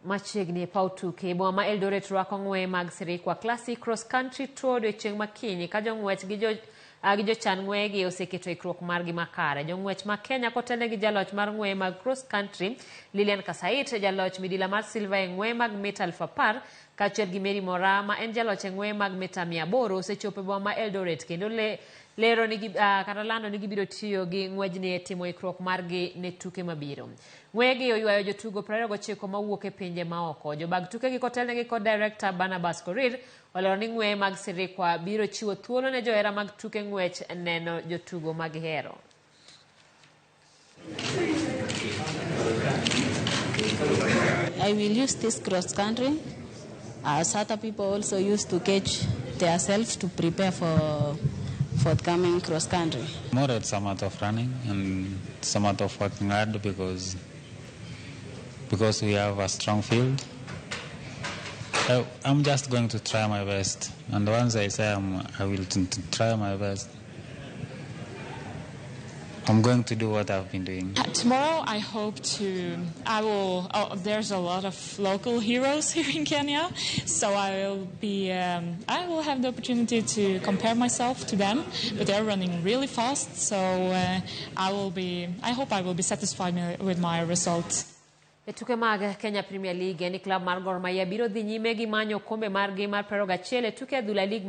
Machiegni paw tuke boma Eldoret rwako ng'weye mag Sirikwa Classic Cross Country Tour odiechieng' ma kiny ka jong'wech gi jochan ng'weyegi oseketo ikruok margi makare. Jong'wech ma Kenya kotelne gi jaloch mar ng'weye mag Cross Country Lilian Kasait, jaloch midila mar Silver e ng'weye mag mita 1000 kaachiel gi Mary Mora ma en jaloch e ng'weye mag mita 800 osechopo e boma Eldoret kendo lero ni kata lando ni gibiro tiyo gi ng'wejni e timo ikruok margi ne tuke mabiro. Ng'weyegi oywayo jotugo 29 mawuok e pinje maoko. Jobag tukegi kotelnegi kod Director Barnabas Korir olero ni ng'weye mag Sirikwa biro chiwo thuolo ne johera mag tuke ng'wech neno jotugo magihero. I will use this cross country as other people also used to catch themselves to prepare for forthcoming cross country. More it's a matter of running and it's a matter of working hard because we have a strong field. I'm just going to try my best, and once I say I will try my best, I'm going to do what I've been doing. Tomorrow I hope there's a lot of local heroes here in Kenya, so I will have the opportunity to compare myself to them, but they're running really fast, so I hope I will be satisfied with my results. E tuke mag Kenya Premier League ni klab mar Gor Mahia biro dhi nyime gi manyo kombe margi mar 21 e tuke adhula lig